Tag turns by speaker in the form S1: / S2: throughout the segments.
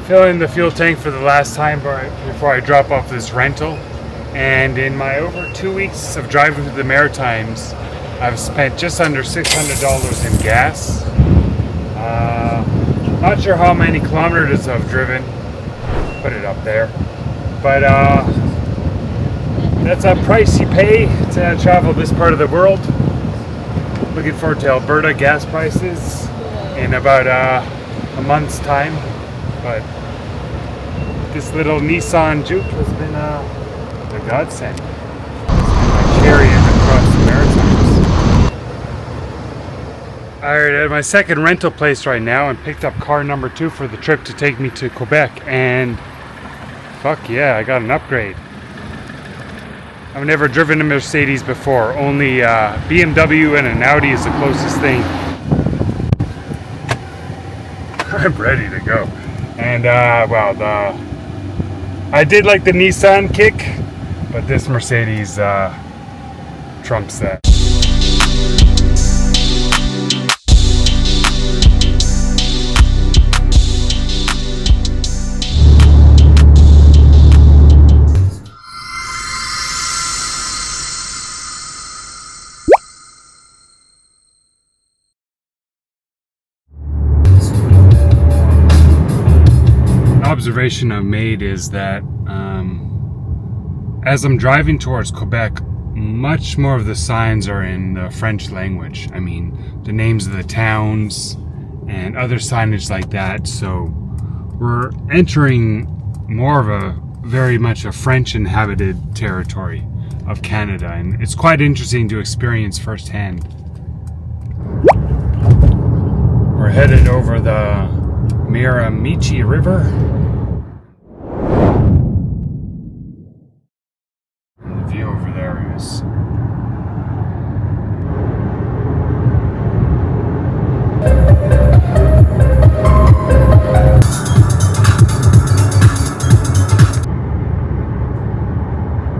S1: filling the fuel tank for the last time before I drop off this rental. And in my over 2 weeks of driving through the Maritimes, I've spent just under $600 in gas. Not sure how many kilometers I've driven. Put it up there. But that's a price you pay to travel this part of the world. Looking forward to Alberta gas prices in about a month's time. But this little Nissan Juke has been a godsend. It's been my chariot across the Maritimes. Alright, at my second rental place right now and picked up car number 2 for the trip to take me to Quebec, and fuck yeah, I got an upgrade. I've never driven a Mercedes before, only BMW and an Audi is the closest thing. I'm ready to go. And well, I did like the Nissan kick, but this Mercedes trumps that. Observation I've made is that as I'm driving towards Quebec, much more of the signs are in the French language. I mean, the names of the towns and other signage like that. So we're entering more of a very much a French inhabited territory of Canada, and it's quite interesting to experience firsthand. We're headed over the Miramichi River. And the view over there is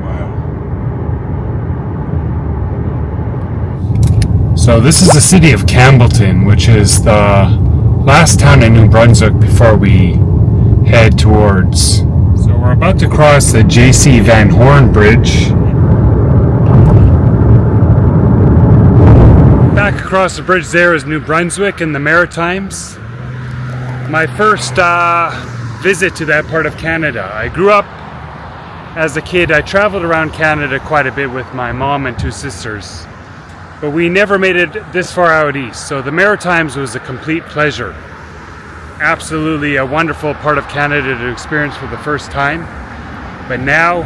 S1: wow. So this is the city of Campbellton, which is the last town in New Brunswick before we head towards. So we're about to cross the J.C. Van Horn Bridge. Back across the bridge there is New Brunswick in the Maritimes. My first visit to that part of Canada. I grew up as a kid. I traveled around Canada quite a bit with my mom and 2 sisters. But we never made it this far out east, so the Maritimes was a complete pleasure. Absolutely a wonderful part of Canada to experience for the first time. But now,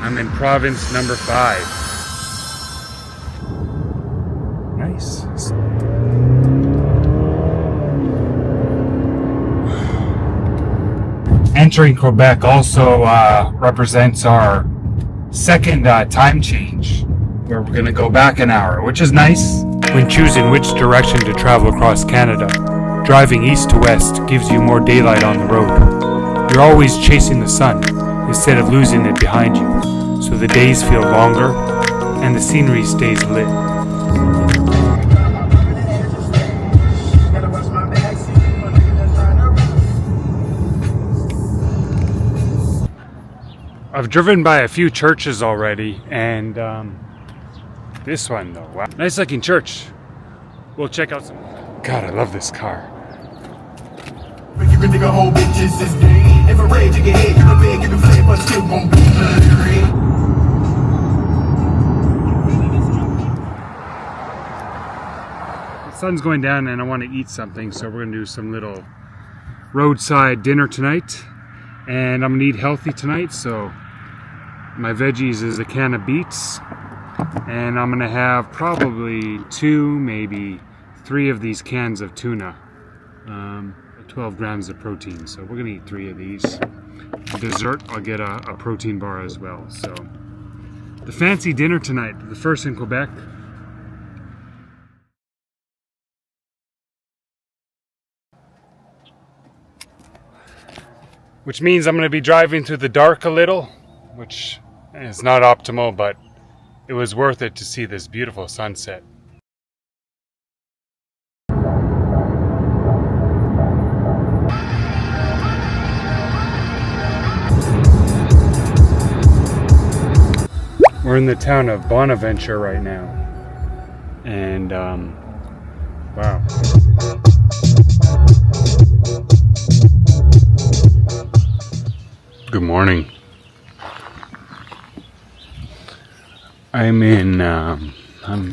S1: I'm in province number 5. Nice. Entering Quebec also represents our second time change, where we're going to go back an hour, which is nice. When choosing which direction to travel across Canada, driving east to west gives you more daylight on the road. You're always chasing the sun instead of losing it behind you, so the days feel longer and the scenery stays lit. I've driven by a few churches already, and this one though, wow. Nice looking church. We'll check out some. God, I love this car. You can dig a whole bitches this day. If a rage in your head, you can beg, you can flip, but still won't be The sun's going down and I want to eat something, so we're going to do some little roadside dinner tonight. And I'm going to eat healthy tonight, so my veggies is a can of beets. And I'm going to have probably 2, maybe 3 of these cans of tuna. 12 grams of protein, so we're going to eat 3 of these. For dessert, I'll get a protein bar as well. So, the fancy dinner tonight, the first in Quebec. Which means I'm going to be driving through the dark a little, which is not optimal, but it was worth it to see this beautiful sunset. We're in the town of Bonaventure right now. And, wow. Good morning. I'm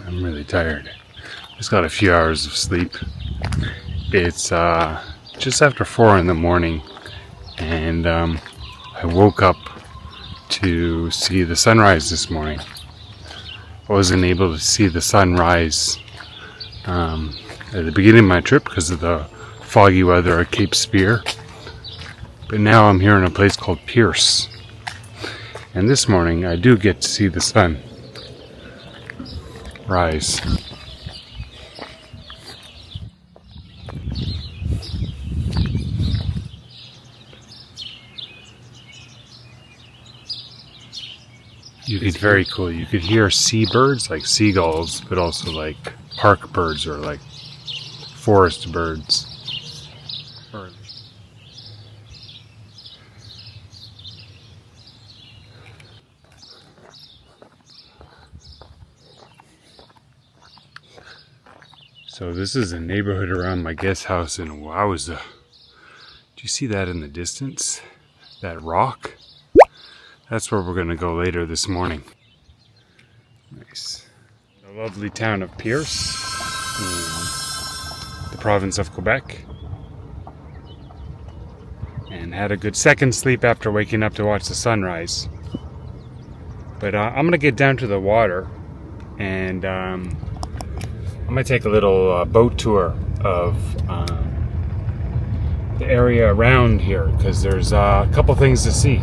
S1: really tired. Just got a few hours of sleep. It's just after 4 in the morning, and I woke up to see the sunrise this morning. I wasn't able to see the sunrise at the beginning of my trip because of the foggy weather at Cape Spear. But now I'm here in a place called Percé. And this morning I do get to see the sun rise. It's very cool. You could hear seabirds like seagulls, but also like park birds or like forest birds. So this is a neighborhood around my guest house, and wowza. Do you see that in the distance? That rock? That's where we're going to go later this morning. Nice. The lovely town of Percé, in the province of Quebec. And had a good second sleep after waking up to watch the sunrise. But I'm going to get down to the water, and I'm going to take a little boat tour of the area around here, because there's a couple things to see.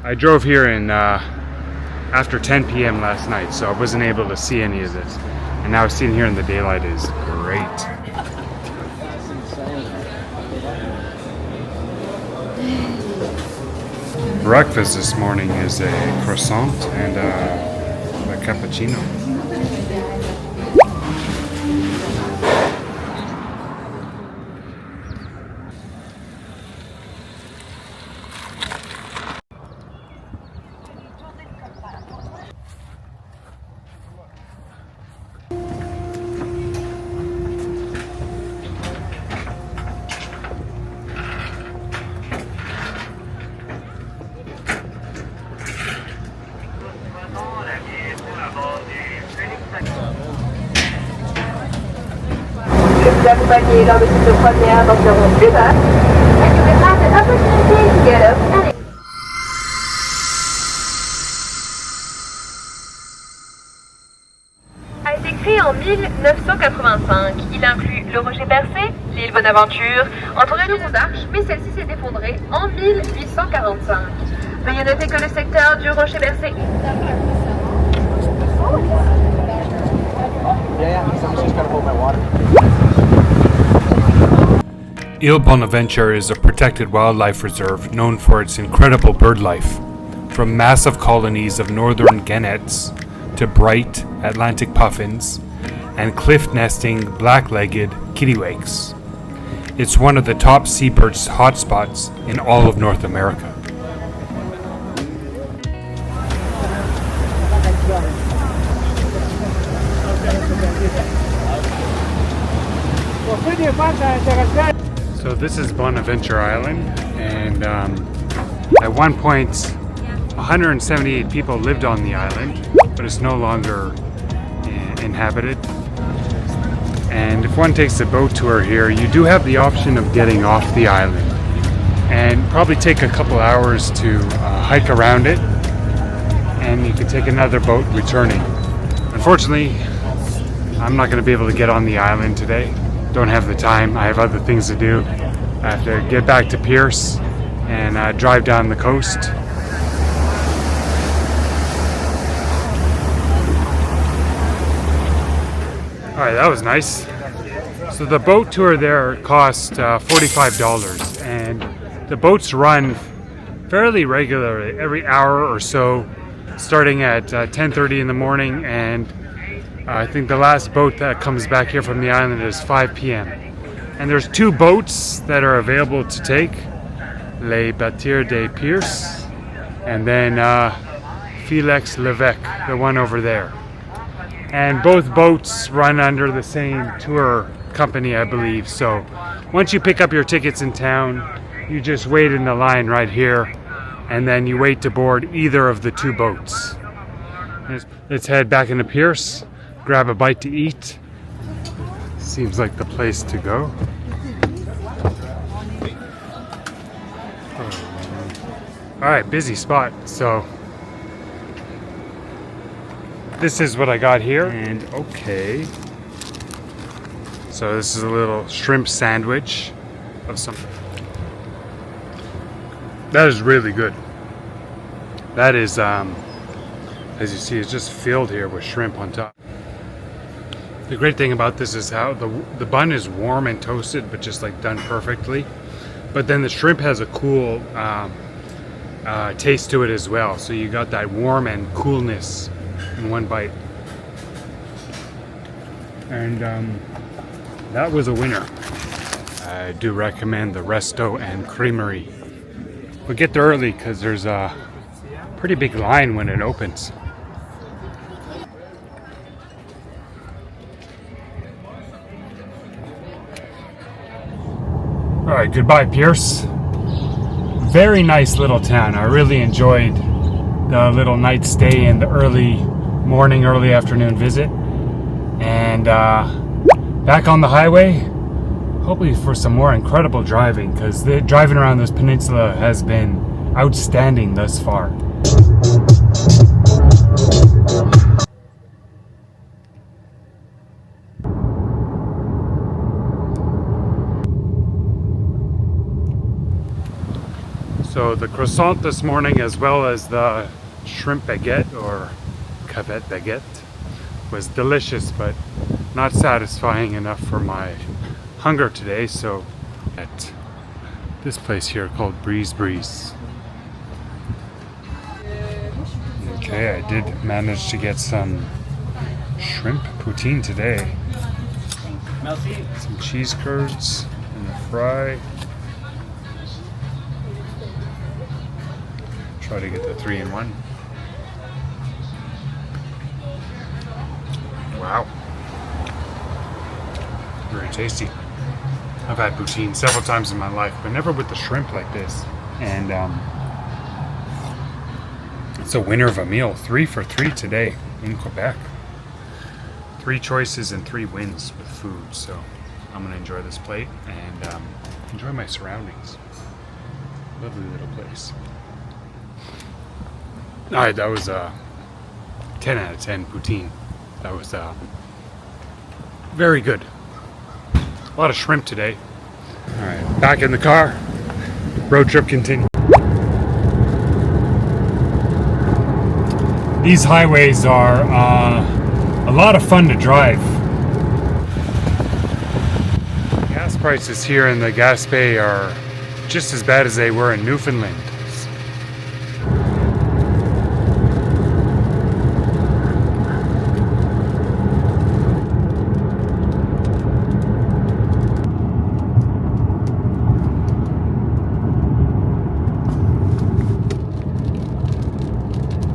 S1: I drove here in after 10 p.m. last night, so I wasn't able to see any of this. And now seeing here in the daylight is great. Breakfast this morning is a croissant and a cappuccino.
S2: Vous accompagner lors de cette première d'environ 1 heure. And you will have the opportunity to get up and a été créé en 1985. Il inclut le rocher Percé, l'île Bonaventure, entouré de ronds d'arches, mais celle-ci s'est effondrée en 1845. Veuillez noter que le secteur du rocher Percé.
S1: Île Bonaventure is a protected wildlife reserve known for its incredible bird life, from massive colonies of northern gannets to bright Atlantic puffins and cliff-nesting black-legged kittiwakes. It's one of the top seabirds hotspots in all of North America. So this is Bonaventure Island, and at one point 178 people lived on the island, but it's no longer inhabited. And if one takes a boat tour here, you do have the option of getting off the island and probably take a couple hours to hike around it, and you can take another boat returning. Unfortunately, I'm not going to be able to get on the island today. Don't have the time. I have other things to do. I have to get back to Percé and drive down the coast. Alright, that was nice. So the boat tour there cost $45, and the boats run fairly regularly, every hour or so, starting at 10:30 in the morning, and I think the last boat that comes back here from the island is 5 p.m. And there's 2 boats that are available to take. Les Bâtires des Percé and then Felix Levesque, the one over there. And both boats run under the same tour company, I believe. So once you pick up your tickets in town, you just wait in the line right here, and then you wait to board either of the 2 boats. Let's head back into Percé, grab a bite to eat. Seems like the place to go. Alright, busy spot. So this is what I got here. And okay. So this is a little shrimp sandwich of something. That is really good. That is, as you see, it's just filled here with shrimp on top. The great thing about this is how the bun is warm and toasted, but just like done perfectly. But then the shrimp has a cool taste to it as well. So you got that warm and coolness in one bite. And that was a winner. I do recommend the Resto and Creamery. But get there early because there's a pretty big line when it opens. Alright, goodbye Percé. Very nice little town. I really enjoyed the little night stay and the early morning, early afternoon visit. And back on the highway, hopefully for some more incredible driving, because the driving around this peninsula has been outstanding thus far. So the croissant this morning, as well as the shrimp baguette or cavette baguette, was delicious, but not satisfying enough for my hunger today. So at this place here called Breeze. Okay, I did manage to get some shrimp poutine today. Some cheese curds and a fry. Try to get the 3-in-1. Wow. Very tasty. I've had poutine several times in my life, but never with the shrimp like this. And it's a winner of a meal. 3 for 3 today in Quebec. 3 choices and 3 wins with food. So I'm going to enjoy this plate and enjoy my surroundings. Lovely little place. Alright, that was a 10 out of 10 poutine. That was very good. A lot of shrimp today. Alright, back in the car. Road trip continues. These highways are a lot of fun to drive. Gas prices here in the Gaspé are just as bad as they were in Newfoundland.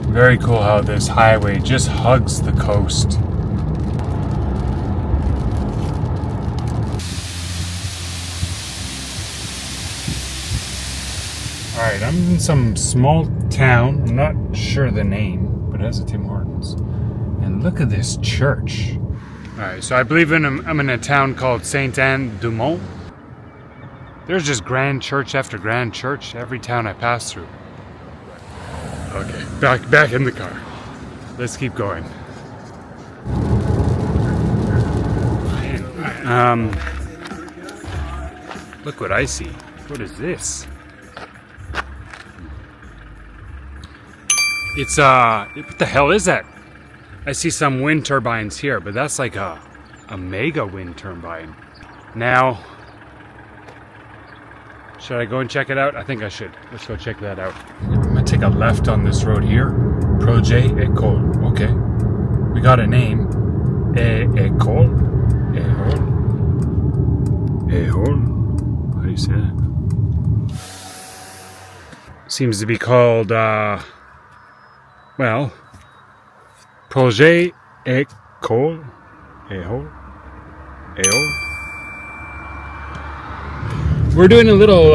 S1: Very cool how this highway just hugs the coast. Alright, I'm in some small town, I'm not sure the name, but it has a Tim Hortons. And look at this church. Alright, so I believe I'm in a town called Saint-Anne-du-Mont. There's just grand church after grand church every town I pass through. Okay, back in the car. Let's keep going. Look what I see. What is this? It's what the hell is that? I see some wind turbines here, but that's like a mega wind turbine. Now, should I go and check it out? I think I should. Let's go check that out. I'm gonna take a left on this road here. Projet École. Okay. We got a name. École. A-hole? How do you say that? Seems to be called, well, Projet École. A-hole? A-hole? We're doing a little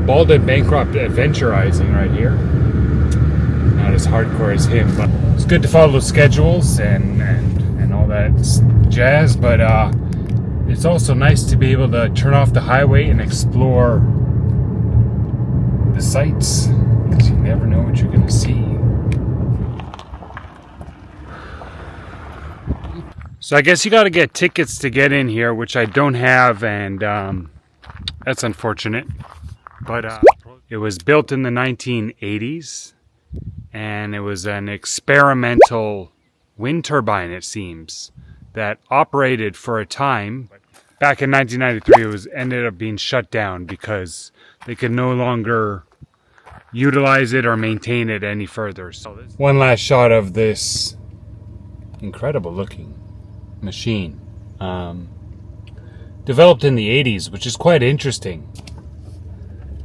S1: bald and bankrupt adventurizing right here. Not as hardcore as him, but it's good to follow schedules and all that jazz, but it's also nice to be able to turn off the highway and explore the sights, because you never know what you're going to see. So I guess you got to get tickets to get in here, which I don't have, and that's unfortunate. But it was built in the 1980s, and it was an experimental wind turbine, it seems, that operated for a time. Back in 1993, it ended up being shut down because they could no longer utilize it or maintain it any further. So one last shot of this incredible looking machine. Developed in the 80s, which is quite interesting.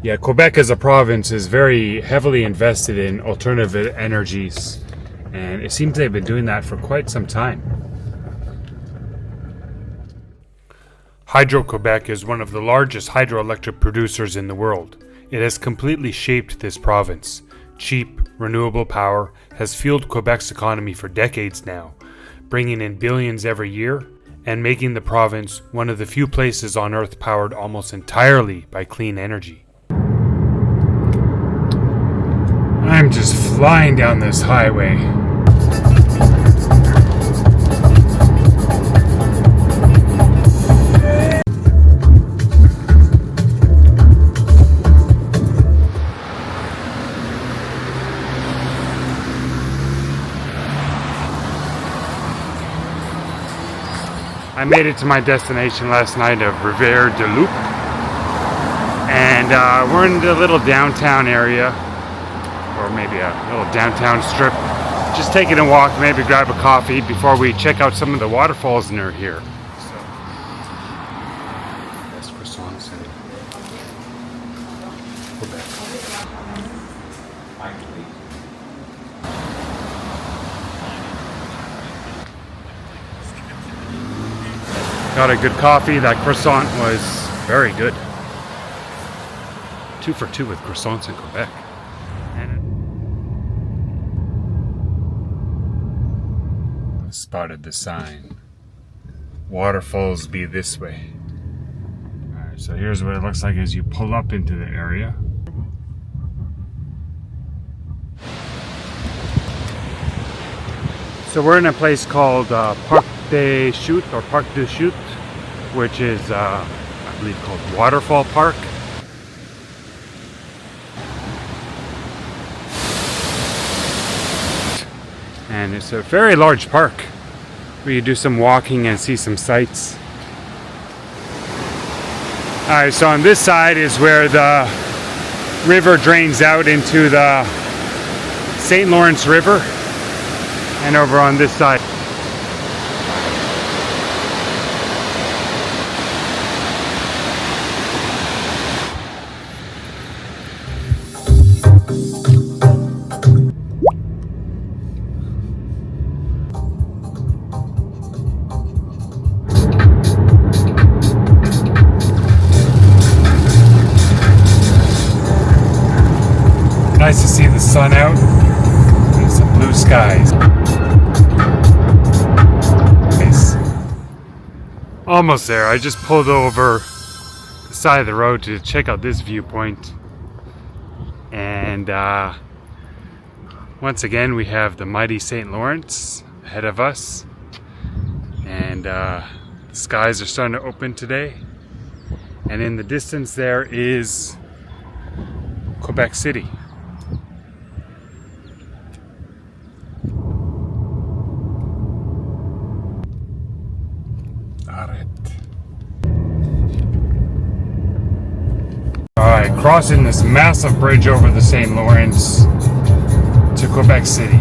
S1: Yeah, Quebec as a province is very heavily invested in alternative energies, and it seems they've been doing that for quite some time. Hydro-Quebec is one of the largest hydroelectric producers in the world. It has completely shaped this province. Cheap, renewable power has fueled Quebec's economy for decades now, bringing in billions every year and making the province one of the few places on Earth powered almost entirely by clean energy. I'm just flying down this highway. I made it to my destination last night of Rivière-du-Loup, and we're in the little downtown area, or maybe a little downtown strip, just taking a walk, maybe grab a coffee before we check out some of the waterfalls near here. So, that's croissants in Quebec. Got a good coffee. That croissant was very good. 2 for 2 with croissants in Quebec. And spotted the sign. Waterfalls be this way. Alright, so here's what it looks like as you pull up into the area. So we're in a place called Parc des Chutes, or Parc des Chutes, which is, I believe, called Waterfall Park. And it's a very large park where you do some walking and see some sights. Alright, so on this side is where the river drains out into the St. Lawrence River, and over on this side. Nice to see the sun out and some blue skies. Nice. Almost there. I just pulled over the side of the road to check out this viewpoint. And once again we have the mighty St. Lawrence ahead of us. And the skies are starting to open today. And in the distance there is Quebec City. Alright, crossing this massive bridge over the St. Lawrence to Quebec City.